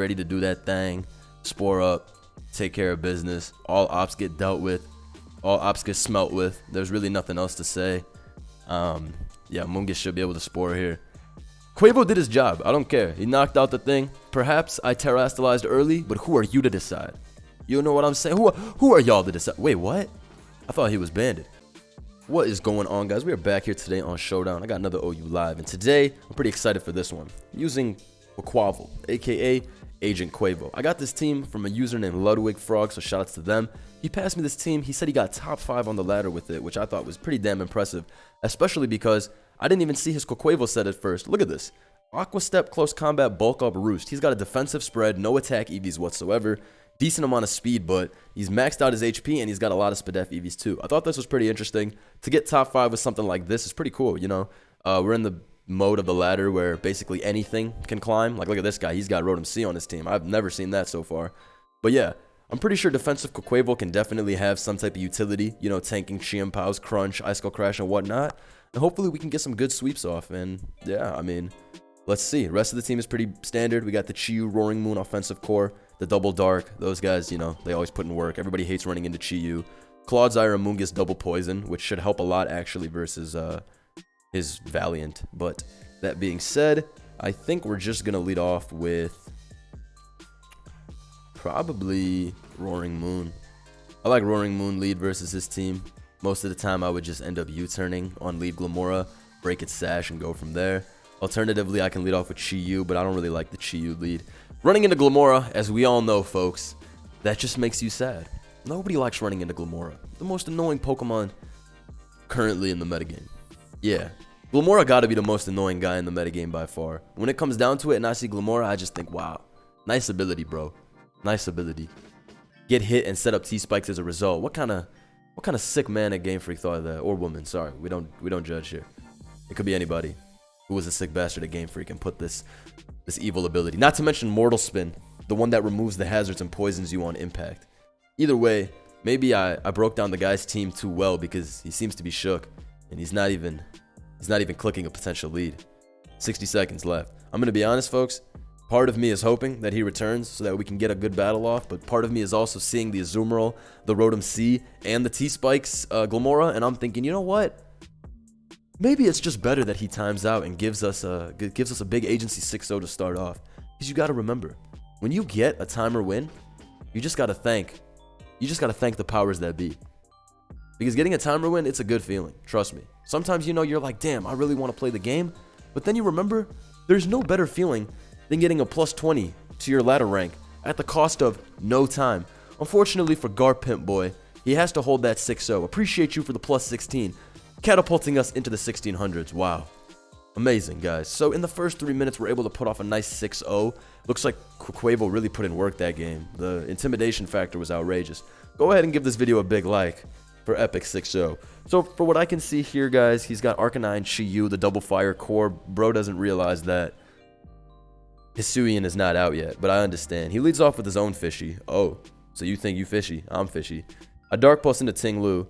ready to do that thing. Spore up, take care of business. All ops get dealt with. All ops get smelt with. There's really nothing else to say. Yeah, Mungus should be able to spore here. Quavo did his job. I don't care. He knocked out the thing. Perhaps I terastallized early, but who are you to decide? You know what I'm saying? Who are y'all to decide? Wait, what? I thought he was banded. What is going on, guys? We are back here today on Showdown. I got another OU live, and today I'm pretty excited for this one. I'm using Quaquaval, aka Agent Quavo. I got this team from a user named Ludwig Frog, so shoutouts to them. He passed me this team. He said he got top 5 on the ladder with it, which I thought was pretty damn impressive, especially because I didn't even see his Quaquaval set at first. Look at this. Aqua Step, Close Combat, Bulk Up, Roost. He's got a defensive spread, no attack EVs whatsoever. Decent amount of speed, but he's maxed out his HP and he's got a lot of SPDF EVs too. I thought this was pretty interesting. To get top 5 with something like this is pretty cool, you know. We're in the mode of the ladder where basically anything can climb. Like, look at this guy. He's got Rotom C on his team. I've never seen that so far. But yeah, I'm pretty sure defensive Quaquaval can definitely have some type of utility, you know, tanking Chimpow's Crunch, Ice Skull Crash, and whatnot. And hopefully we can get some good sweeps off. And yeah, I mean, let's see. The rest of the team is pretty standard. We got the Chiyu, Roaring Moon offensive core, the Double Dark. Those guys, you know, they always put in work. Everybody hates running into Chiyu. Clodsire and Mungus Double Poison, which should help a lot actually versus his Valiant. But that being said, I think we're just going to lead off with probably Roaring Moon. I like Roaring Moon lead versus his team. Most of the time I would just end up U-turning on lead Glamora, break its sash, and go from there. Alternatively, I can lead off with Chiyu, but I don't really like the Chiyu lead. Running into Glamora, as we all know, folks, that just makes you sad. Nobody likes running into Glamora. The most annoying Pokemon currently in the metagame. Yeah, Glamora gotta be the most annoying guy in the metagame by far. When it comes down to it and I see Glamora, I just think, wow, nice ability, bro. Nice ability. Get hit and set up T-spikes as a result. What kind of sick man at Game Freak thought of that? Or woman, sorry. We don't judge here. It could be anybody who was a sick bastard at Game Freak and put this evil ability. Not to mention Mortal Spin, the one that removes the hazards and poisons you on impact. Either way, maybe I broke down the guy's team too well because he seems to be shook and he's not even clicking a potential lead. 60 seconds left. I'm gonna be honest, folks. Part of me is hoping that he returns so that we can get a good battle off, but part of me is also seeing the Azumarill, the Rotom C, and the T-Spikes Glamora, and I'm thinking, you know what? Maybe it's just better that he times out and gives us a big agency 6-0 to start off. Because you got to remember, when you get a timer win, you just got to thank the powers that be. Because getting a timer win, it's a good feeling. Trust me. Sometimes, you know, you're like, damn, I really want to play the game. But then you remember, there's no better feeling than getting a plus 20 to your ladder rank at the cost of no time. Unfortunately for Garpimp Boy, he has to hold that 6-0. Appreciate you for the plus 16. Catapulting us into the 1600s. Wow. Amazing, guys. So in the first 3 minutes, we're able to put off a nice 6-0. Looks like Quaquaval really put in work that game. The intimidation factor was outrageous. Go ahead and give this video a big like for epic 6-0. So for what I can see here, guys, he's got Arcanine, Chiyu, the double fire core. Bro doesn't realize that Hisuian is not out yet, but I understand. He leads off with his own Fishy. Oh, so you think you fishy? I'm fishy. A Dark Pulse into Ting-Lu.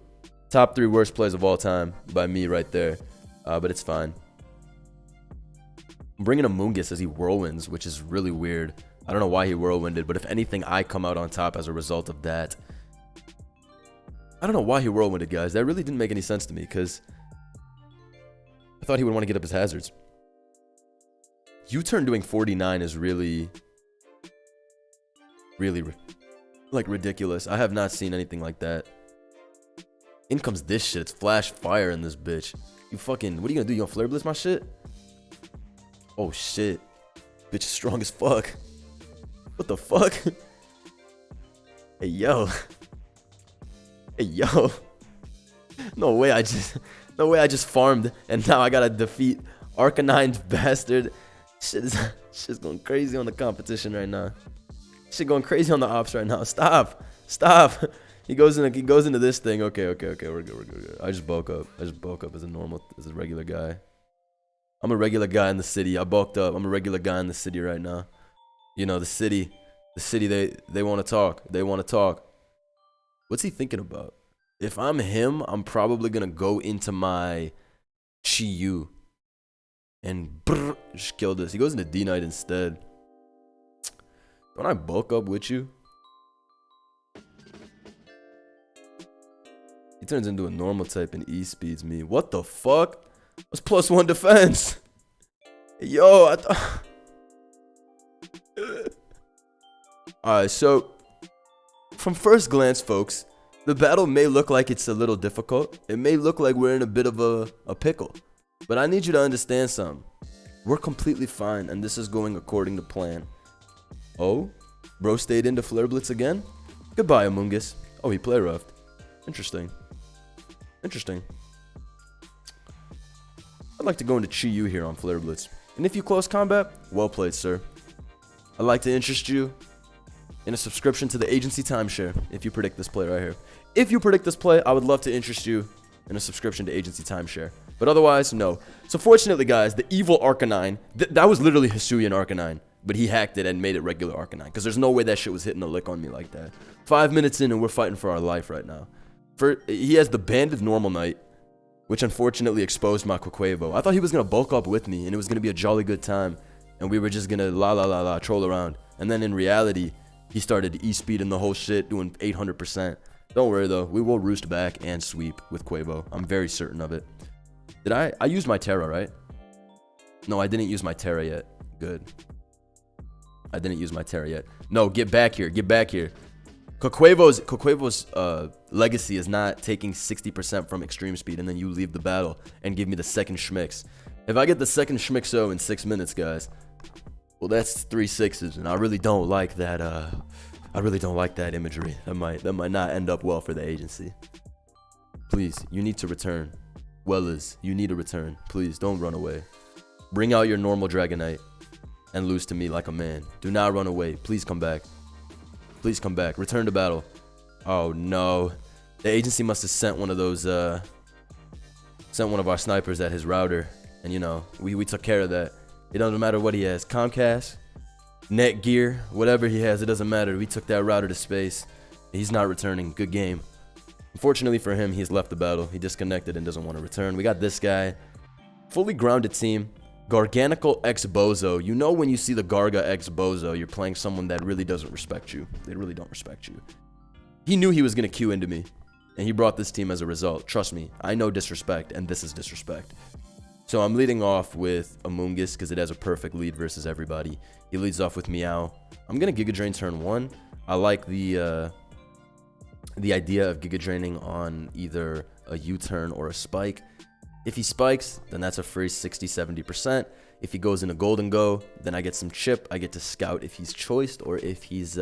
Top 3 worst plays of all time by me right there, but it's fine. I'm bringing a Mungus as he whirlwinds, which is really weird. I don't know why he whirlwinded, but if anything, I come out on top as a result of that. I don't know why he whirlwinded, guys. That really didn't make any sense to me, because I thought he would want to get up his hazards. U-turn doing 49 is really, like, ridiculous. I have not seen anything like that. In comes this shit. It's flash fire in this bitch. You fucking... What are you gonna do? You gonna flare blitz my shit? Oh, shit. Bitch is strong as fuck. What the fuck? Hey, yo. Hey, yo. No way I just farmed and now I gotta defeat Arcanine's bastard. Shit's going crazy on the competition right now. Shit going crazy on the ops right now. Stop. He goes into this thing. Okay, we're good. I just bulk up as a regular guy. I'm a regular guy in the city. I bulked up. I'm a regular guy in the city right now. You know, the city, they want to talk. What's he thinking about? If I'm him, I'm probably going to go into my Chiyu and just kill this. He goes into D-Knight instead. Don't I bulk up with you? He turns into a normal type and E-speeds me. What the fuck? That's +1 defense. Yo, I thought... Alright, so... From first glance, folks, the battle may look like it's a little difficult. It may look like we're in a bit of a pickle. But I need you to understand something. We're completely fine, and this is going according to plan. Oh? Bro stayed into Flare Blitz again? Goodbye, Amoongus. Oh, he play roughed. Interesting. Interesting. I'd like to go into Chi-Yu here on Flare Blitz. And if you close combat, well played, sir. I'd like to interest you in a subscription to the agency timeshare if you predict this play right here. If you predict this play, I would love to interest you in a subscription to agency timeshare. But otherwise, no. So fortunately, guys, the evil Arcanine, that was literally Hisuian Arcanine, but he hacked it and made it regular Arcanine, because there's no way that shit was hitting a lick on me like that. 5 minutes in and we're fighting for our life right now. He has the Banded Normal Knight, which unfortunately exposed my Quaquaval. I thought he was going to bulk up with me, and it was going to be a jolly good time, and we were just going to troll around. And then in reality, he started E-speeding the whole shit, doing 800%. Don't worry though, we will roost back and sweep with Quavo. I'm very certain of it. Did I used my Terra, right? No, I didn't use my Terra yet. Good. I didn't use my Terra yet. No, get back here. Get back here. Quaquaval's legacy is not taking 60% from extreme speed and then you leave the battle and give me the second Schmix. If I get the second Schmixo in 6 minutes, guys, well, that's 3 6s, and I really don't like that. I really don't like that imagery. That might not end up well for the agency. Please, you need to return. Wellers, you need to return. Please, don't run away. Bring out your normal Dragonite and lose to me like a man. Do not run away. Please come back. Please come back. Return to battle. Oh no. The agency must have sent one of those, sent one of our snipers at his router. And you know, we took care of that. It doesn't matter what he has. Comcast, Netgear, whatever he has, it doesn't matter. We took that router to space. He's not returning. Good game. Unfortunately for him, he's left the battle. He disconnected and doesn't want to return. We got this guy. Fully grounded team. Garganacl X Bozo. You know when you see the Garga X Bozo, you're playing someone that really doesn't respect you. They really don't respect you. He knew he was going to queue into me, and he brought this team as a result. Trust me, I know disrespect, and this is disrespect. So I'm leading off with Amoongus because it has a perfect lead versus everybody. He leads off with Meow. I'm going to Giga Drain turn 1. I like the idea of Giga Draining on either a U-turn or a spike. If he spikes, then that's a free 60-70%. If he goes in a Golden Go, then I get some chip. I get to scout if he's choiced or if he's,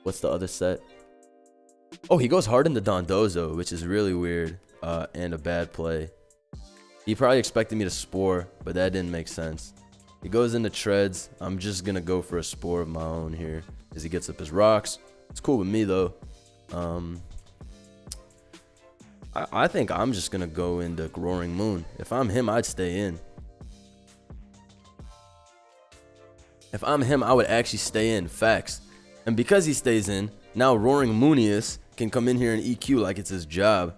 what's the other set? Oh, he goes hard into Dondozo, which is really weird and a bad play. He probably expected me to Spore, but that didn't make sense. He goes into Treads. I'm just going to go for a Spore of my own here as he gets up his rocks. It's cool with me, though. I think I'm just going to go into Roaring Moon. If I'm him, I'd stay in. If I'm him, I would actually stay in. Facts. And because he stays in, now Roaring Moonius can come in here and EQ like it's his job.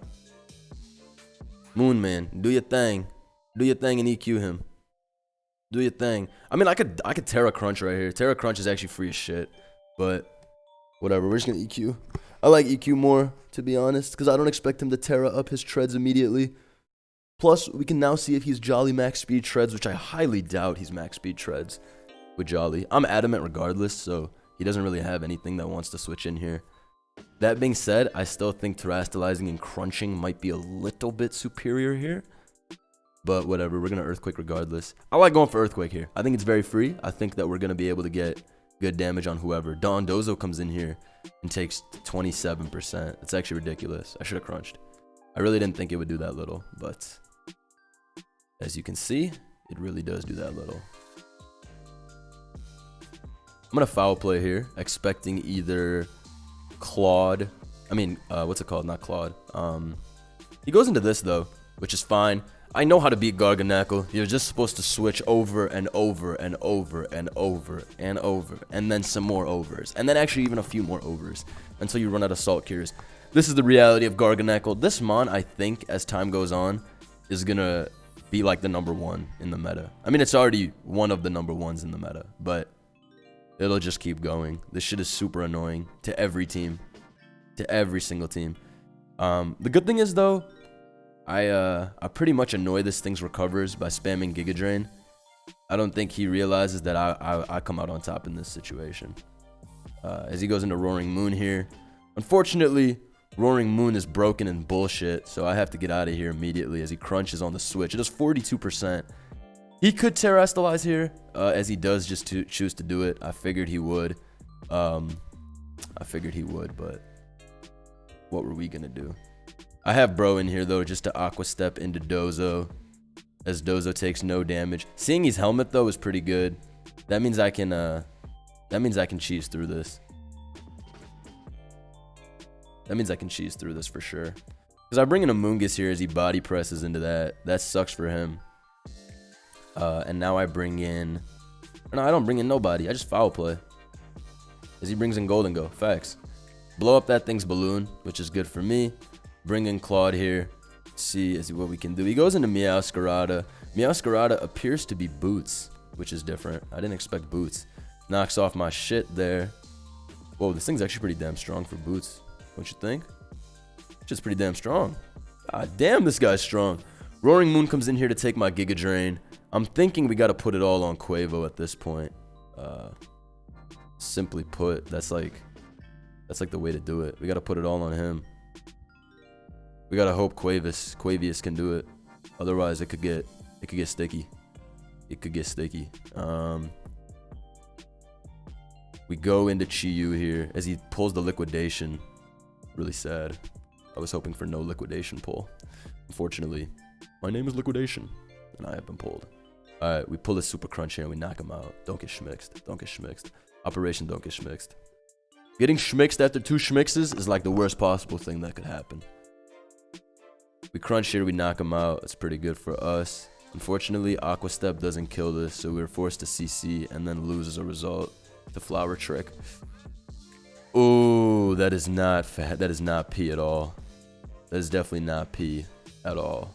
Moon Man, do your thing. Do your thing and EQ him. Do your thing. I mean, I could Terra Crunch right here. Terra Crunch is actually free as shit. But whatever, we're just going to EQ. I like EQ more, to be honest, because I don't expect him to Terra up his Treads immediately. Plus, we can now see if he's Jolly max speed Treads, which I highly doubt he's max speed Treads with Jolly. I'm adamant regardless, so he doesn't really have anything that wants to switch in here. That being said, I still think Terastallizing and Crunching might be a little bit superior here. But whatever, we're going to Earthquake regardless. I like going for Earthquake here. I think it's very free. I think that we're going to be able to get good damage on whoever. Dondozo comes in here and takes 27%. It's actually ridiculous. I should have crunched. I really didn't think it would do that little, but as you can see, it really does do that little. I'm going to foul play here, expecting either Claude. I mean, what's it called? Not Claude. He goes into this, though, which is fine. I know how to beat Garganacl. You're just supposed to switch over and over and over and over and over, and then some more overs, and then actually even a few more overs until you run out of Salt Cures. This is the reality of Garganacl. This Mon, I think, as time goes on, is gonna be like the #1 in the meta. I mean, it's already one of the #1s in the meta, but It'll just keep going. This shit is super annoying to every team. To every single team. The good thing is, though, I pretty much annoy this thing's recovers by spamming Giga Drain. I don't think he realizes that I come out on top in this situation. As he goes into Roaring Moon here. Unfortunately, Roaring Moon is broken and bullshit, so I have to get out of here immediately as he crunches on the switch. It does 42%. He could Terrastalize here, as he does just to choose to do it. I figured he would. But what were we gonna do? I have Bro in here, though, just to Aqua Step into Dozo, as Dozo takes no damage. Seeing his helmet, though, is pretty good. That means I can cheese through this. That means I can cheese through this for sure. Because I bring in a Moongus here as he body presses into that. That sucks for him. And now I bring in... No, I don't bring in nobody. I just foul play. As he brings in Golden Go. Facts. Blow up that thing's balloon, which is good for me. Bring in Claude here. See what we can do. He goes into Meowscarada. Meowscarada appears to be Boots, which is different. I didn't expect Boots. Knocks off my shit there. Whoa, this thing's actually pretty damn strong for Boots. Don't you think? Just pretty damn strong. God damn, this guy's strong. Roaring Moon comes in here to take my Giga Drain. I'm thinking we got to put it all on Quavo at this point. Simply put, that's like the way to do it. We got to put it all on him. We got to hope Quavius can do it. Otherwise, it could get sticky. It could get sticky. We go into Chi-Yu here as he pulls the Liquidation. Really sad. I was hoping for no Liquidation pull. Unfortunately, my name is Liquidation, and I have been pulled. Alright, we pull a Super Crunch here and we knock him out. Don't get schmixed. Don't get schmixed. Operation Don't Get Schmixed. Getting schmixed after 2 schmixes is like the worst possible thing that could happen. We crunch here, we knock him out. It's pretty good for us. Unfortunately, Aqua Step doesn't kill this, so we're forced to CC and then lose as a result. The Flower Trick. Ooh, that is not P at all. That is definitely not P at all.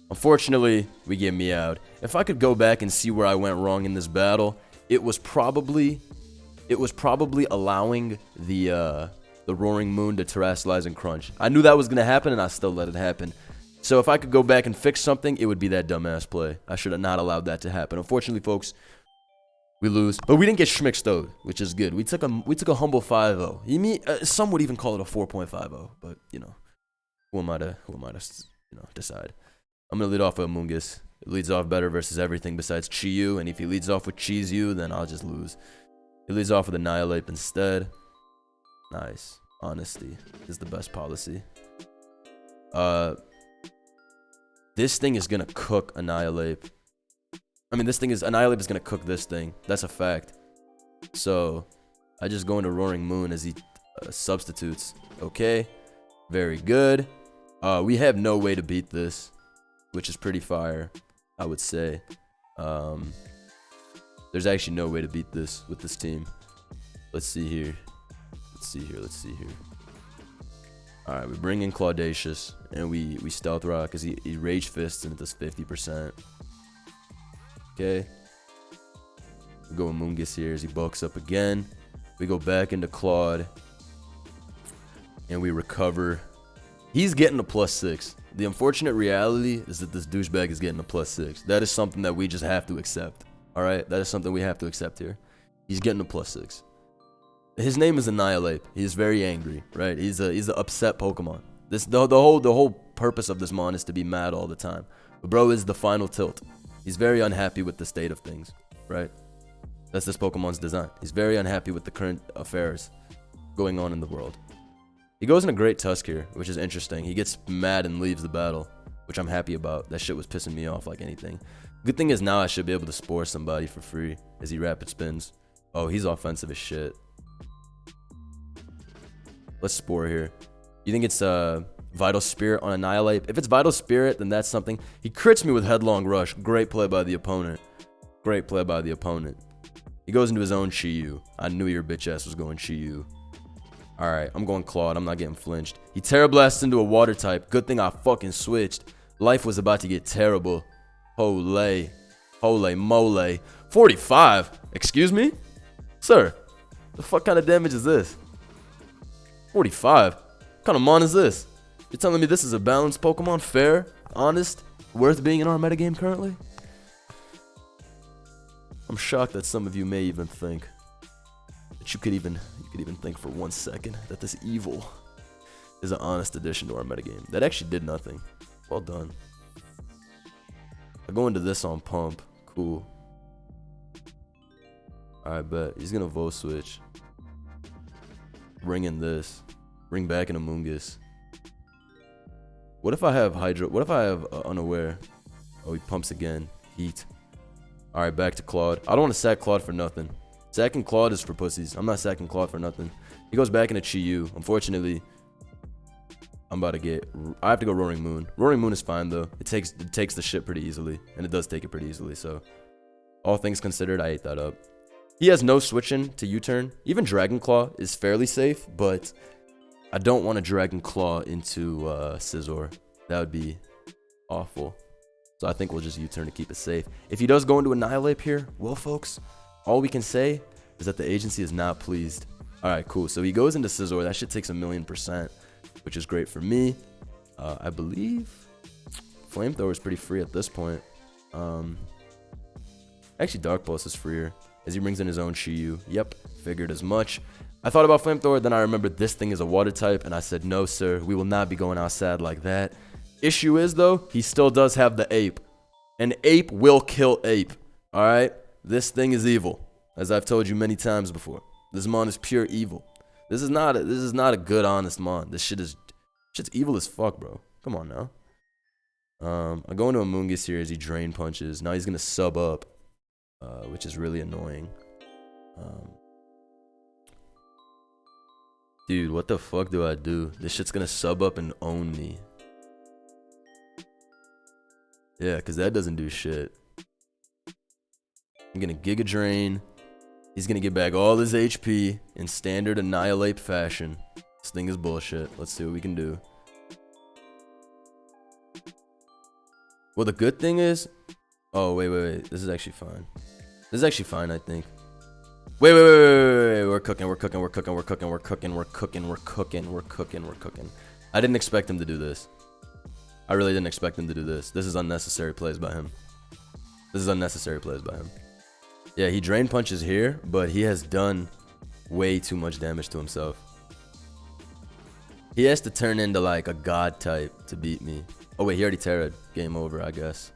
Unfortunately, we get meowed. If I could go back and see where I went wrong in this battle, it was probably allowing the Roaring Moon to Terrastalize and Crunch. I knew that was gonna happen, and I still let it happen. So if I could go back and fix something, it would be that dumbass play. I should have not allowed that to happen. Unfortunately, folks, we lose, but we didn't get schmixed though, which is good. We took a humble 5-0. Some would even call it a 4.50, but you know, who am I to decide? I'm gonna lead off with Amoonguss. It leads off better versus everything besides Chi-Yu, and if he leads off with Cheese-Yu, then I'll just lose. He leads off with Annihilape instead. Nice. Honesty is the best policy. This thing is gonna cook Annihilape. Annihilape is gonna cook this thing. That's a fact. So I just go into Roaring Moon as he substitutes. Okay. Very good. We have no way to beat this, which is pretty fire, I would say. There's actually no way to beat this with this team. Let's see here. Alright, we bring in Claudacious, and we Stealth Rock because he Rage Fists and it does 50%. Okay. We go with Moongus here as he bulks up again. We go back into Claude. And we recover. He's getting a +6. The unfortunate reality is that this douchebag is getting a +6. That is something that we just have to accept. Alright? That is something we have to accept here. He's getting a +6. His name is Annihilape. He's very angry, right? He's a upset Pokemon. The whole purpose of this mon is to be mad all the time. But bro is the final tilt. He's very unhappy with the state of things, right? That's this Pokemon's design. He's very unhappy with the current affairs going on in the world. He goes in a Great Tusk here, which is interesting. He gets mad and leaves the battle, which I'm happy about. That shit was pissing me off like anything. Good thing is now I should be able to Spore somebody for free as he Rapid Spins. Oh, he's offensive as shit. Let's Spore here. You think it's Vital Spirit on Annihilape? If it's Vital Spirit, then that's something. He crits me with Headlong Rush. Great play by the opponent. Great play by the opponent. He goes into his own Chi-Yu. I knew your bitch ass was going Chi-Yu. Alright, I'm going Claude. I'm not getting flinched. He Terra Blasts into a Water type. Good thing I fucking switched. Life was about to get terrible. Holy. Holy mole. 45. Excuse me? Sir, the fuck kind of damage is this? 45? What kind of mon is this? You're telling me this is a balanced Pokemon? Fair? Honest? Worth being in our metagame currently? I'm shocked that some of you may even think that you could even think for 1 second that this evil is an honest addition to our metagame. That actually did nothing. Well done. I go into this on pump. Cool. Alright, bet. He's gonna Volt Switch. Bring in this. Bring back an Amoonguss. What if I have Hydro? What if I have Unaware? Oh, he pumps again. Heat. Alright, back to Claude. I don't want to sack Claude for nothing. Sacking Claude is for pussies. I'm not sacking Claude for nothing. He goes back into Chi-Yu. Unfortunately, I'm about to get... I have to go Roaring Moon. Roaring Moon is fine, though. It takes the shit pretty easily. And it does take it pretty easily, so... All things considered, I ate that up. He has no switching to U-turn. Even Dragon Claw is fairly safe, but... I don't want to Dragon Claw into Scizor. That would be awful. So I think we'll just U-turn to keep it safe. If he does go into Annihilape here, well, folks, all we can say is that the agency is not pleased. All right, cool. So he goes into Scizor. That shit takes 1,000,000%, which is great for me. I believe Flamethrower is pretty free at this point. Actually, Dark Pulse is freer as he brings in his own Chi-Yu. Yep, figured as much. I thought about Flamethrower, then I remembered this thing is a water type, and I said, no, sir, we will not be going outside like that. Issue is, though, he still does have the Ape. An Ape will kill Ape, all right? This thing is evil, as I've told you many times before. This mon is pure evil. This is not a good, honest mon. This shit's evil as fuck, bro. Come on now. I go into Amoonguss here as he Drain Punches. Now he's going to sub up, which is really annoying. Dude, what the fuck do I do? This shit's gonna sub up and own me. Yeah, because that doesn't do shit. I'm gonna Giga Drain. He's gonna get back all his HP in standard Annihilape fashion. This thing is bullshit. Let's see what we can do. Well, the good thing is... Oh, wait. This is actually fine. This is actually fine, I think. Wait. We're cooking. I didn't expect him to do this. I really didn't expect him to do this. This is unnecessary plays by him. Yeah, he Drain Punches here, but he has done way too much damage to himself. He has to turn into like a god type to beat me. Oh wait, he already Terra'd. Game over, I guess.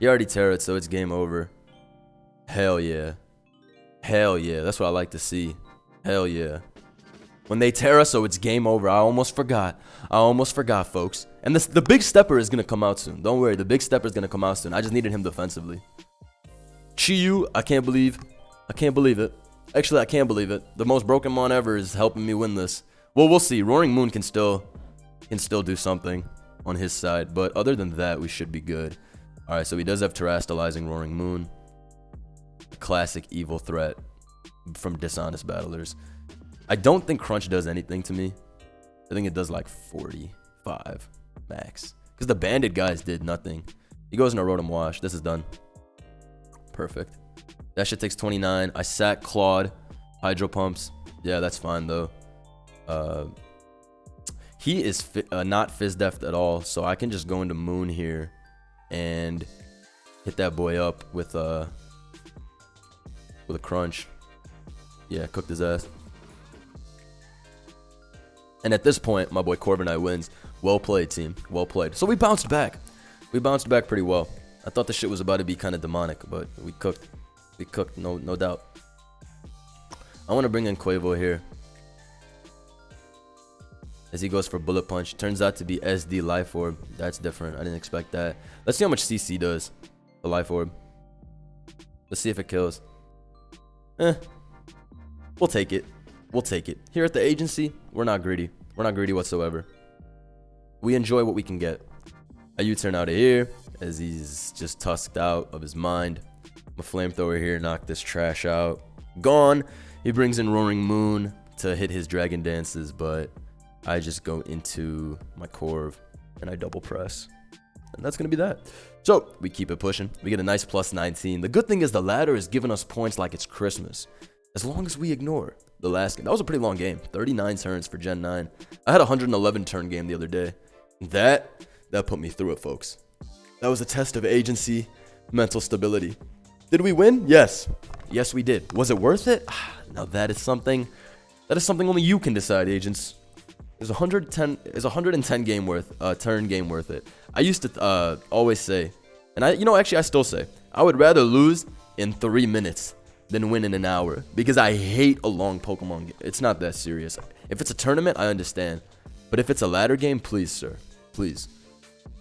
He already Terra'd, so it's game over. Hell yeah. That's what I like to see. Hell yeah. When they Terra, so it's game over. I almost forgot, folks. And the big stepper is going to come out soon. Don't worry, the big stepper is going to come out soon. I just needed him defensively. Chi-Yu, I can't believe it. Actually, I can't believe it. The most broken mon ever is helping me win this. Well, we'll see. Roaring Moon can still do something on his side. But other than that, we should be good. All right, so he does have Terastallizing Roaring Moon. Classic evil threat from dishonest battlers. I don't think Crunch does anything to me. I think it does like 45 max. Because the Bandit guys did nothing. He goes into Rotom Wash. This is done. Perfect. That shit takes 29. I sack Claude. Hydro Pumps. Yeah, that's fine though. He is not Fizz Deft at all. So I can just go into Moon here and hit that boy up with a Crunch. Yeah, cooked his ass. And at this point, my boy Corviknight wins. Well played, team. Well played. So we bounced back. We bounced back pretty well. I thought the shit was about to be kind of demonic, but we cooked. We cooked, no doubt. I want to bring in Quaquaval here. As he goes for Bullet Punch. Turns out to be SD Life Orb. That's different. I didn't expect that. Let's see how much CC does. The Life Orb. Let's see if it kills. We'll take it. We'll take it. Here at the agency, we're not greedy. We're not greedy whatsoever. We enjoy what we can get. A U-turn out of here as he's just tusked out of his mind. My Flamethrower here knocked this trash out. Gone. He brings in Roaring Moon to hit his Dragon Dances, but I just go into my Corv and I double press. And that's going to be that. So we keep it pushing. We get a nice plus 19. The good thing is the ladder is giving us points like it's Christmas. As long as we ignore the last game. That was a pretty long game. 39 turns for Gen 9. I had a 111 turn game the other day. That put me through it, folks. That was a test of agency, mental stability. Did we win? Yes. Yes, we did. Was it worth it? Now that is something only you can decide, agents. Is 110 game worth turn game worth it? I used to always say, and actually I still say, I would rather lose in 3 minutes than win in an hour, because I hate a long Pokemon game. It's not that serious. If it's a tournament, I understand, but if it's a ladder game, please, sir, please,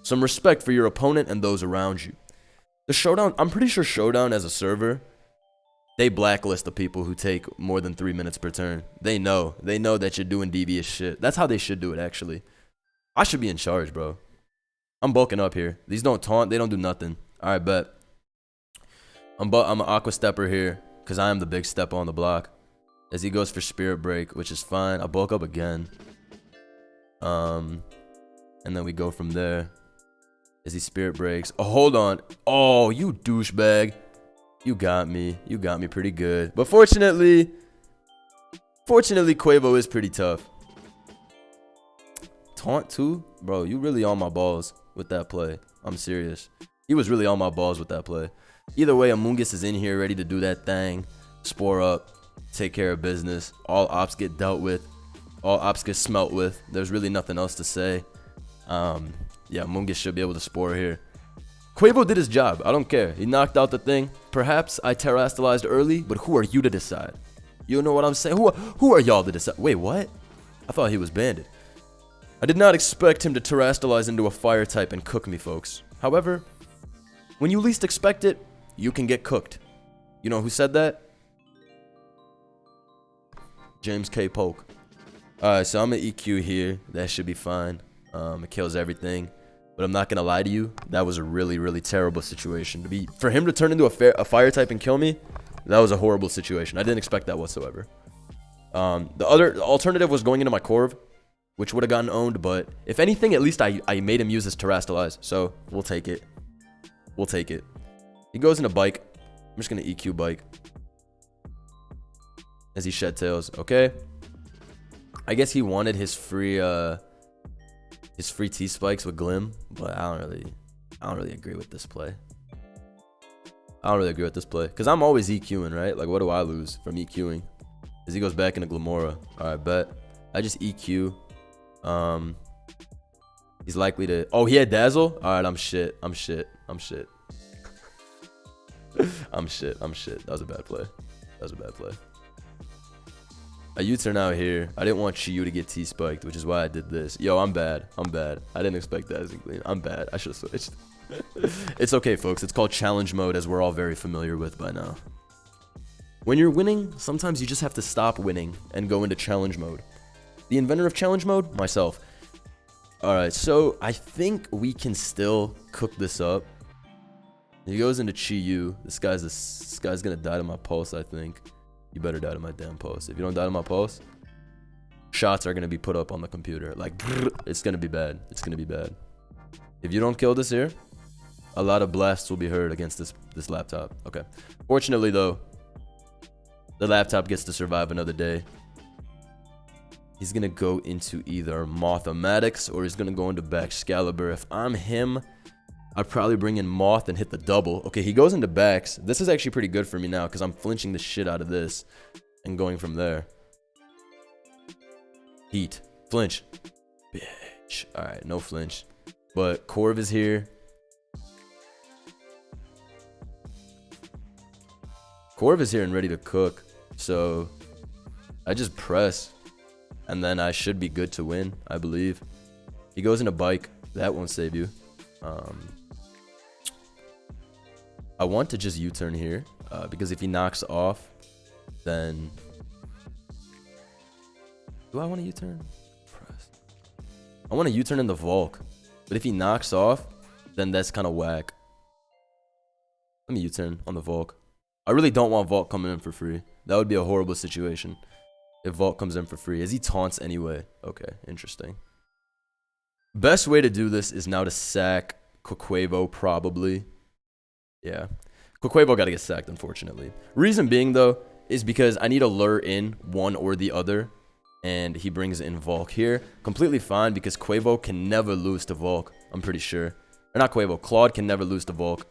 some respect for your opponent and those around you. The Showdown, I'm pretty sure Showdown as a server, they blacklist the people who take more than 3 minutes per turn. They know that you're doing devious shit. That's how they should do it, actually. I should be in charge, bro. I'm bulking up here. These don't taunt. They don't do nothing. All right, bet. I'm an Aqua Stepper here because I am the big stepper on the block. As he goes for Spirit Break, which is fine. I bulk up again. And then we go from there. As he Spirit Breaks. Oh, hold on. Oh, you douchebag. You got me. You got me pretty good. But fortunately, Quavo is pretty tough. Taunt too? Bro, you really on my balls with that play. I'm serious. He was really on my balls with that play. Either way, Amoonguss is in here ready to do that thing. Spore up. Take care of business. All ops get dealt with. All ops get smelt with. There's really nothing else to say. Yeah, Amoonguss should be able to spore here. Quavo did his job. I don't care. He knocked out the thing. Perhaps I terastallized early, but who are you to decide? You know what I'm saying? Who are y'all to decide? Wait, what? I thought he was banded. I did not expect him to terastallize into a fire type and cook me, folks. However, when you least expect it, you can get cooked. You know who said that? James K. Polk. Alright, so I'm an EQ here. That should be fine. It kills everything. But I'm not going to lie to you. That was a really, really terrible situation. For him to turn into a fire type and kill me, that was a horrible situation. I didn't expect that whatsoever. The alternative was going into my Corv, which would have gotten owned. But if anything, at least I made him use his Terastallize. So we'll take it. We'll take it. He goes into Bike. I'm just going to EQ Bike. As he Shed Tails. Okay. I guess he wanted his free T-Spikes with Glim, but I don't really agree with this play. I don't really agree with this play, because I'm always EQing, right? Like, what do I lose from EQing? As he goes back into Glamora. Alright, bet. I just EQ. He's likely to... Oh, he had Dazzle? Alright, I'm shit. I'm shit. I'm shit. I'm shit. I'm shit. That was a bad play. That was a bad play. I U-turn out here. I didn't want Chiyu to get T-spiked, which is why I did this. Yo, I'm bad. I'm bad. I didn't expect that as a clean. I'm bad. I should have switched. It's okay, folks. It's called challenge mode, as we're all very familiar with by now. When you're winning, sometimes you just have to stop winning and go into challenge mode. The inventor of challenge mode? Myself. Alright, so I think we can still cook this up. He goes into Chiyu. This guy's gonna die to my pulse, I think. You better die to my damn pulse. If you don't die to my pulse, shots are going to be put up on the computer. Like, it's going to be bad. It's going to be bad. If you don't kill this here, a lot of blasts will be heard against this laptop. Okay. Fortunately, though, the laptop gets to survive another day. He's going to go into either Mothomatics or he's going to go into Baxcalibur. If I'm him, I'd probably bring in Moth and hit the double. Okay, he goes into Bax. This is actually pretty good for me now because I'm flinching the shit out of this and going from there. Heat. Flinch. Bitch. Alright, no flinch. But Corv is here. Corv is here and ready to cook. So I just press. And then I should be good to win, I believe. He goes into Bike. That won't save you. I want to just U-turn here, because if he knocks off, then... Do I want to U-turn? Press. I want to U-turn in the Volk, but if he knocks off, then that's kind of whack. Let me U-turn on the Volk. I really don't want Volk coming in for free. That would be a horrible situation if Volk comes in for free, as he taunts anyway. Okay, interesting. Best way to do this is now to sack Quaquaval probably. Yeah. Quaquaval got to get sacked, unfortunately. Reason being, though, is because I need to lure in one or the other. And he brings in Volk here. Completely fine, because Quavo can never lose to Volk, I'm pretty sure. Or not Quavo, Claude can never lose to Volk.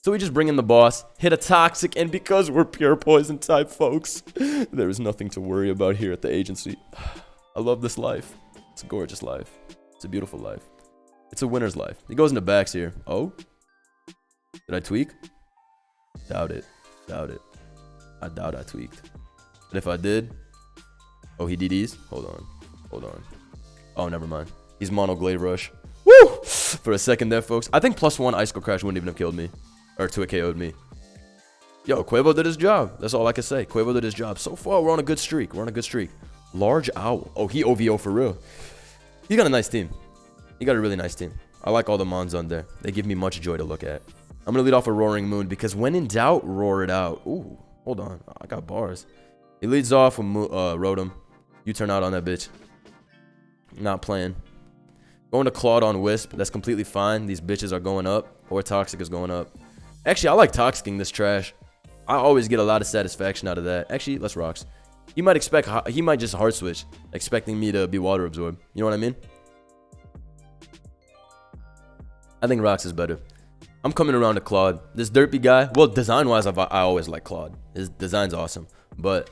So we just bring in the boss, hit a Toxic, and because we're pure poison type, folks, there is nothing to worry about here at the agency. I love this life. It's a gorgeous life. It's a beautiful life. It's a winner's life. He goes into backs here. Oh? Did I tweak? Doubt it. Doubt it. I doubt I tweaked. But if I did... Oh, he DDs? Hold on. Hold on. Oh, never mind. He's mono Glaive Rush. Woo! For a second there, folks. I think +1 Icicle Crash wouldn't even have killed me. Or 2 KO'd me. Yo, Quavo did his job. That's all I can say. Quavo did his job. So far, we're on a good streak. We're on a good streak. Large Owl. Oh, he OVO for real. He got a nice team. He got a really nice team. I like all the Mons on there. They give me much joy to look at. I'm going to lead off a Roaring Moon because when in doubt, roar it out. Ooh, hold on. I got bars. He leads off with Rotom. You turn out on that bitch. Not playing. Going to Claude on Wisp. That's completely fine. These bitches are going up. Or Toxic is going up. Actually, I like Toxicking this trash. I always get a lot of satisfaction out of that. Actually, let's Rocks. He might just hard switch, expecting me to be water absorbed. You know what I mean? I think Rocks is better. I'm coming around to Claude. This derpy guy. Well, design-wise, I always like Claude. His design's awesome. But...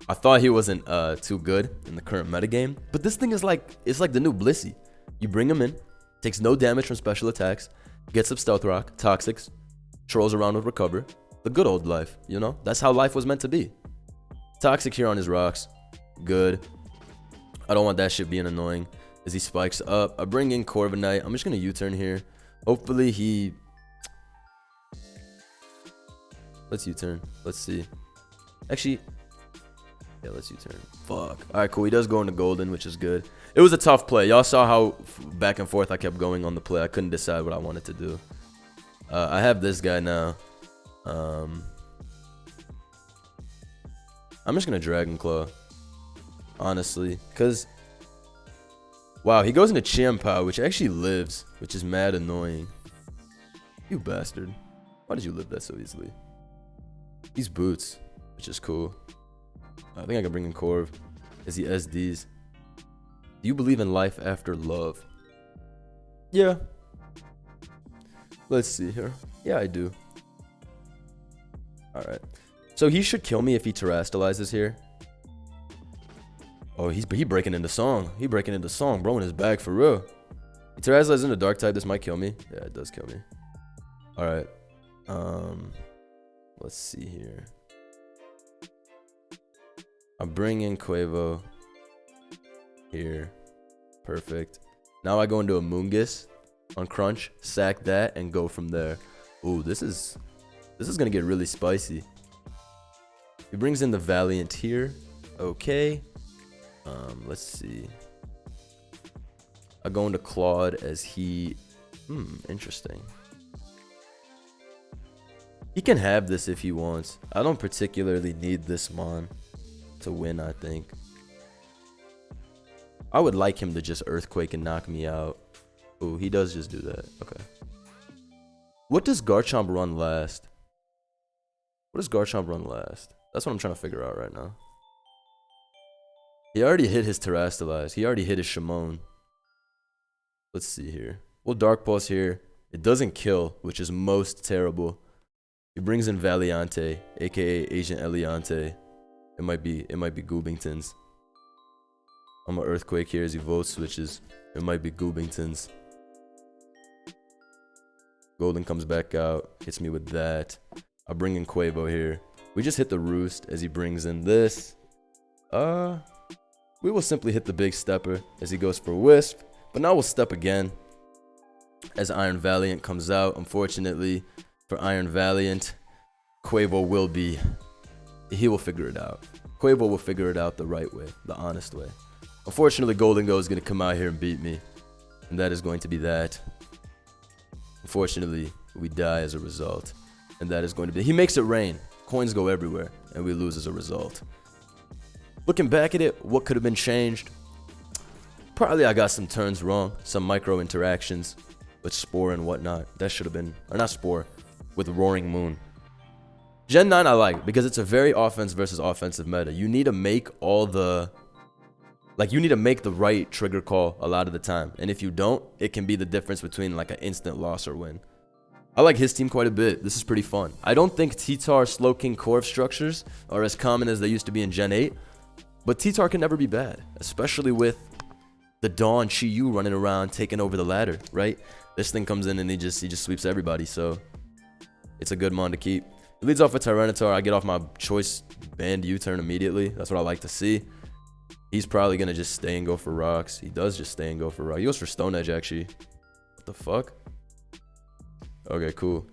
I thought he wasn't too good in the current metagame, but this thing is like, it's like the new Blissey. You bring him in, takes no damage from special attacks, gets up Stealth Rock, Toxics, trolls around with Recover. The good old life, you know? That's how life was meant to be. Toxic here on his rocks. Good. I don't want that shit being annoying as he spikes up. I bring in Corviknight. I'm just going to U-turn here. Hopefully he... Let's U-turn. Let's see. Actually... Yeah, let's U-turn. Fuck. Alright, cool. He does go into Golden, which is good. It was a tough play. Y'all saw how back and forth I kept going on the play. I couldn't decide what I wanted to do. I have this guy now. I'm just going to Dragon Claw. Honestly. Because... Wow, he goes into Chien-Pao, which actually lives. Which is mad annoying. You bastard. Why did you live that so easily? He's Boots, which is cool. I think I can bring in Corv as he SDs. Do you believe in life after love? Yeah. Let's see here. Yeah, I do. Alright. So he should kill me if he terastallizes here. Oh, he breaking into song. He breaking into song, bro, in his bag for real. He terastallizes into Dark type. This might kill me. Yeah, it does kill me. Alright. Let's see here. I bring in Quavo here. Perfect. Now I go into a Moongus on Crunch, sack that, and go from there. Ooh, this is gonna get really spicy. He brings in the Valiant here. Okay. Let's see. I go into Claude as he... interesting. He can have this if he wants. I don't particularly need this Mon to win, I think. I would like him to just Earthquake and knock me out. Ooh, he does just do that. Okay. What does Garchomp run last? What does Garchomp run last? That's what I'm trying to figure out right now. He already hit his Terastallize. He already hit his Shimon. Let's see here. We'll Dark Pulse here. It doesn't kill, which is most terrible. He brings in Valiante, aka Agent Eliante. It might be Goobingtons. I'm an Earthquake here as he Volt switches. It might be Goobingtons. Golden comes back out, hits me with that. I bring in Quavo here. We just hit the Roost as he brings in this. We will simply hit the Big Stepper as he goes for Wisp. But now we'll step again as Iron Valiant comes out. Unfortunately for Iron Valiant, Quavo will be... He will figure it out. Quavo will figure it out the right way, the honest way. Unfortunately, Golden Go is going to come out here and beat me. And that is going to be that. Unfortunately, we die as a result. And that is going to be... He makes it rain. Coins go everywhere. And we lose as a result. Looking back at it, what could have been changed? Probably I got some turns wrong. Some micro interactions. with Spore and whatnot. That should have been, or not Spore, with Roaring Moon. Gen 9 I like because it's a very offense versus offensive meta. You need to make all the, like, you need to make the right trigger call a lot of the time. And if you don't, it can be the difference between like an instant loss or win. I like his team quite a bit. This is pretty fun. I don't think T-Tar, Slowking, Corv structures are as common as they used to be in Gen 8. But T-Tar can never be bad, especially with the Dawn Chi-Yu running around taking over the ladder, right? This thing comes in and he just sweeps everybody, so it's a good mon to keep. It leads off with Tyranitar. I get off my choice band U-turn immediately. That's what I like to see. He's probably going to just stay and go for rocks. He does just stay and go for rocks. He goes for Stone Edge, actually. What the fuck? Okay, cool.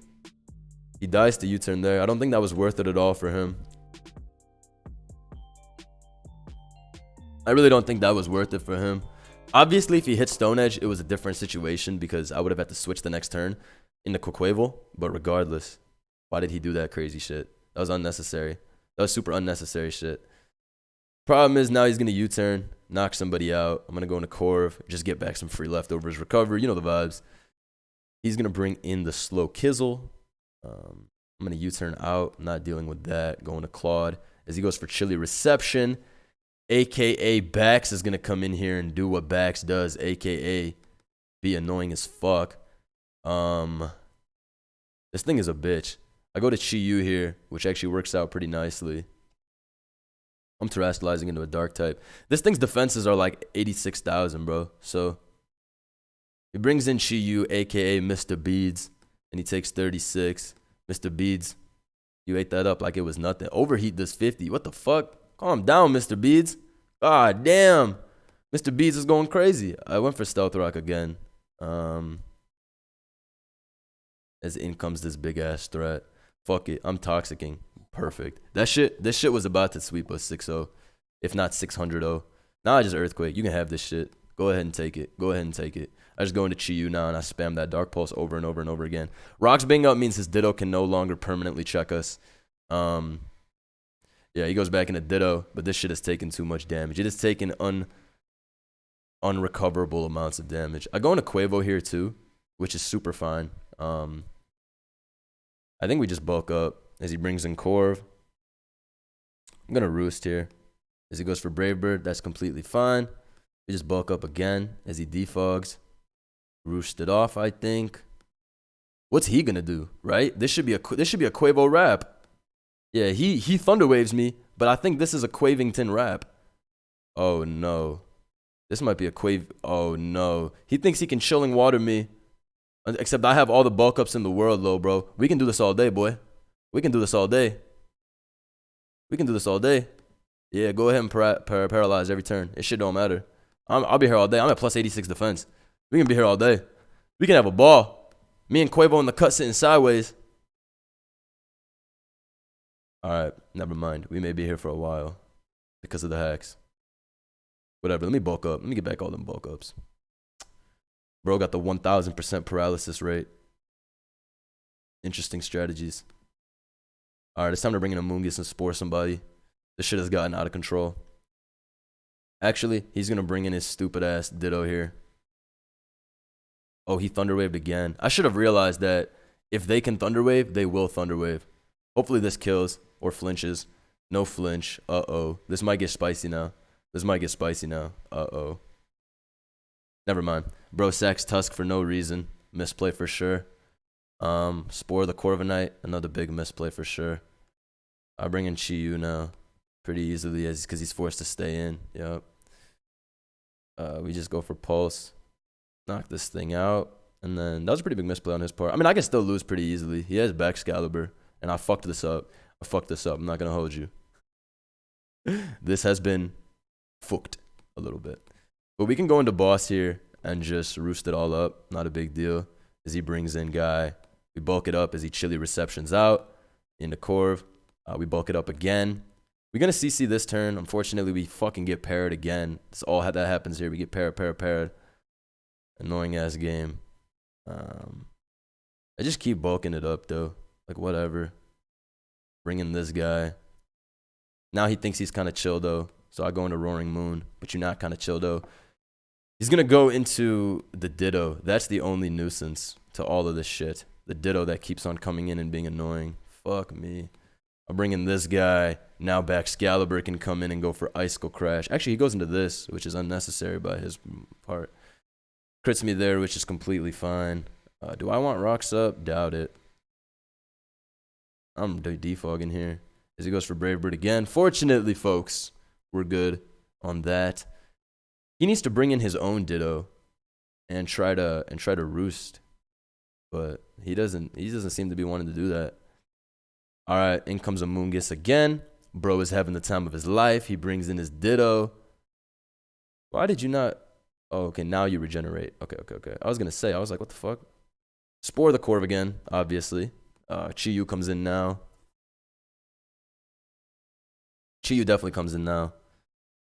He dies to U-turn there. I don't think that was worth it at all for him. I really don't think that was worth it for him. Obviously, if he hit Stone Edge, it was a different situation because I would have had to switch the next turn into Quaquaval. But regardless, why did he do that crazy shit? That was unnecessary. That was super unnecessary shit. Problem is now he's going to U-turn, knock somebody out. I'm going to go into Corv, just get back some free leftovers, recover. You know the vibes. He's going to bring in the slow Kizzle. I'm going to U-turn out. I'm not dealing with that. Going to Claude as he goes for Chilly Reception. AKA Bax is going to come in here and do what Bax does. AKA be annoying as fuck. This thing is a bitch. I go to Chi-Yu here, which actually works out pretty nicely. I'm terrestrializing into a dark type. This thing's defenses are like 86,000, bro. So he brings in Chi-Yu, aka Mr. Beads, and he takes 36. Mr. Beads, you ate that up like it was nothing. Overheat this 50. What the fuck? Calm down, Mr. Beads. God damn. Mr. Beads is going crazy. I went for Stealth Rock again. As in comes this big ass threat. Fuck it. I'm toxicking. Perfect. This shit was about to sweep us 6-0. If not 600-0. Now I just Earthquake. You can have this shit. Go ahead and take it. Go ahead and take it. I just go into Chi-Yu now and I spam that Dark Pulse over and over and over again. Rocks being up means his Ditto can no longer permanently check us. Yeah, he goes back into Ditto, but this shit has taken too much damage. It has taken unrecoverable amounts of damage. I go into Quavo here too, which is super fine. I think we just bulk up as he brings in Corv. I'm going to Roost here. As he goes for Brave Bird, that's completely fine. We just bulk up again as he defogs. Roost it off, I think. What's he going to do, right? This should be a Quavo wrap. Yeah, he Thunder Waves me, but I think this is a Quavington wrap. Oh, no. This might be a Quave. Oh, no. He thinks he can Chilling Water me. Except I have all the bulk ups in the world, low, bro. We can do this all day, boy. We can do this all day. We can do this all day. Yeah, go ahead and paralyze every turn. It shit don't matter. I'll be here all day. I'm at plus 86 defense. We can be here all day. We can have a ball. Me and Quavo in the cut sitting sideways. Alright, never mind. We may be here for a while because of the hacks. Whatever, let me bulk up. Let me get back all them bulk ups. Bro got the 1000% paralysis rate. Interesting strategies. Alright, it's time to bring in a Moongus and Spore somebody. This shit has gotten out of control. Actually, he's going to bring in his stupid ass Ditto here. Oh, he Thunderwaved again. I should have realized that if they can Thunderwave, they will Thunderwave. Hopefully this kills or flinches. No flinch. Uh-oh. This might get spicy now. This might get spicy now. Uh-oh. Never mind. Bro sacks Tusk for no reason. Misplay for sure. Spore the Corviknight. Another big misplay for sure. I bring in Chi-Yu now. Pretty easily because he's forced to stay in. Yep. We just go for Pulse. Knock this thing out. And then that was a pretty big misplay on his part. I mean, I can still lose pretty easily. He has Excalibur. And I fucked this up. I'm not going to hold you. This has been fucked a little bit. But we can go into boss here and just roost it all up. Not a big deal. As he brings in Guy. We bulk it up as he Chilly Receptions out. Into Corv. We bulk it up again. We're going to CC this turn. Unfortunately, we fucking get parried again. That's all that happens here. We get parried. Annoying ass game. I just keep bulking it up though. Like whatever. Bring in this guy. Now he thinks he's kind of chill though. So I go into Roaring Moon. But you're not kind of chill though. He's going to go into the Ditto. That's the only nuisance to all of this shit. The Ditto that keeps on coming in and being annoying. Fuck me. I'll bring in this guy. Now back Excalibur can come in and go for Icicle Crash. Actually, he goes into this, which is unnecessary by his part. Crits me there, which is completely fine. Do I want Rocks Up? Doubt it. I'm defogging here. As he goes for Brave Bird again. Fortunately, folks, we're good on that. He needs to bring in his own Ditto and try to roost. But he doesn't seem to be wanting to do that. Alright, in comes Amoonguss again. Bro is having the time of his life. He brings in his Ditto. Why did you not? Oh, okay, now you regenerate. Okay. I was going to say, I was like, what the fuck? Spore the Corv again, obviously. Chiyu comes in now. Chiyu definitely comes in now.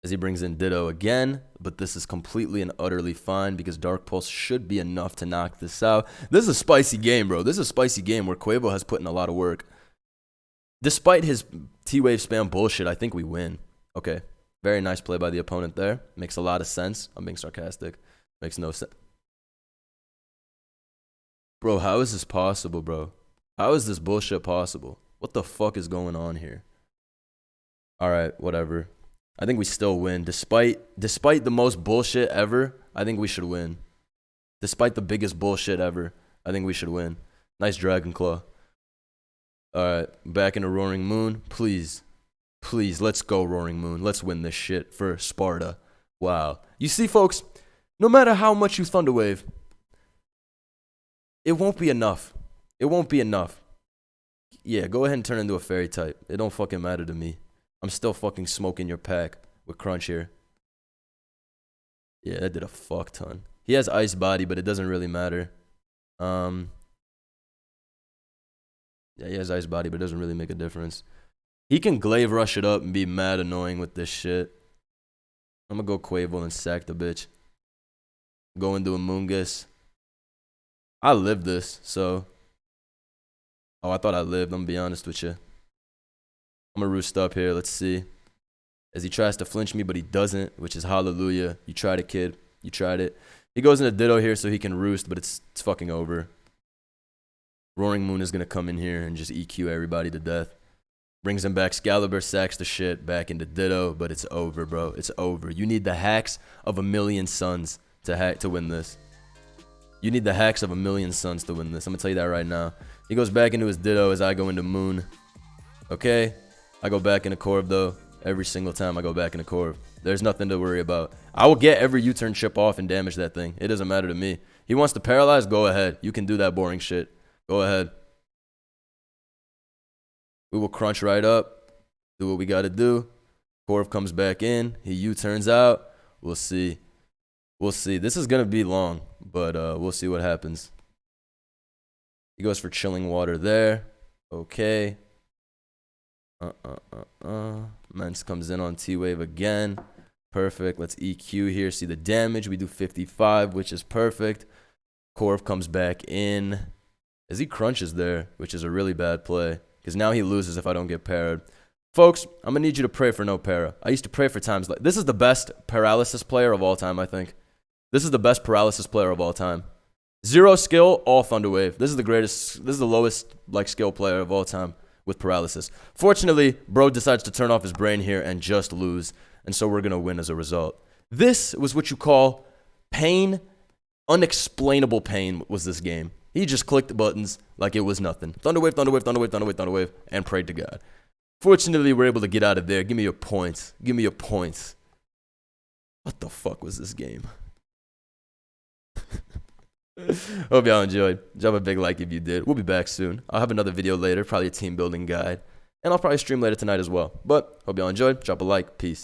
As he brings in Ditto again. But this is completely and utterly fine because Dark Pulse should be enough to knock this out. This is a spicy game, bro. This is a spicy game where Quaquaval has put in a lot of work. Despite his T-Wave spam bullshit, I think we win. Okay. Very nice play by the opponent there. Makes a lot of sense. I'm being sarcastic. Makes no sense. Bro, how is this possible, bro? How is this bullshit possible? What the fuck is going on here? Alright, whatever. I think we still win. Despite the most bullshit ever, I think we should win. Despite the biggest bullshit ever, I think we should win. Nice Dragon Claw. Alright, back into Roaring Moon. Please, let's go, Roaring Moon. Let's win this shit for Sparta. Wow. You see, folks, no matter how much you Thunder Wave, it won't be enough. It won't be enough. Yeah, go ahead and turn into a fairy type. It don't fucking matter to me. I'm still fucking smoking your pack with Crunch here. Yeah, that did a fuck ton. He has Ice Body, but it doesn't really matter. Yeah, he has Ice Body, but it doesn't really make a difference. He can Glaive Rush it up and be mad annoying with this shit. I'm gonna go Quaquaval and sack the bitch. Go into Amoonguss. I lived this, so. Oh, I thought I lived. I'm gonna be honest with you. I'm gonna roost up here. Let's see. As he tries to flinch me, but he doesn't, which is hallelujah. You tried it, kid. You tried it. He goes into Ditto here so he can roost, but it's fucking over. Roaring Moon is gonna come in here and just EQ everybody to death. Brings him back. Excalibur sacks the shit back into Ditto, but it's over, bro. It's over. You need the hacks of 1,000,000 suns to win this. You need the hacks of 1,000,000 suns to win this. I'm gonna tell you that right now. He goes back into his Ditto as I go into Moon. Okay? I go back into Corv, though. Every single time I go back into Corv. There's nothing to worry about. I will get every U-turn chip off and damage that thing. It doesn't matter to me. He wants to paralyze? Go ahead. You can do that boring shit. Go ahead. We will crunch right up. Do what we got to do. Corv comes back in. He U-turns out. We'll see. We'll see. This is going to be long, but we'll see what happens. He goes for Chilling Water there. Okay. Mence comes in on T-Wave again. Perfect. Let's EQ here. See the damage. We do 55, which is perfect. Corv comes back in. As he crunches there, which is a really bad play. Because now he loses if I don't get parried. Folks, I'm going to need you to pray for no para. I used to pray for times like this is the best paralysis player of all time, I think. This is the best paralysis player of all time. 0 skill, all Thunder Wave. This is the greatest, this is the lowest like skill player of all time with paralysis. Fortunately, bro decides to turn off his brain here and just lose. And so we're going to win as a result. This was what you call pain. Unexplainable pain was this game. He just clicked the buttons like it was nothing. Thunder Wave, Thunder Wave, Thunder Wave, Thunder Wave, Thunder Wave, and prayed to God. Fortunately, we're able to get out of there. Give me your points. Give me your points. What the fuck was this game? Hope y'all enjoyed. Drop a big like if you did. We'll be back soon. I'll have another video later, probably a team building guide. And I'll probably stream later tonight as well. But hope y'all enjoyed. Drop a like. Peace.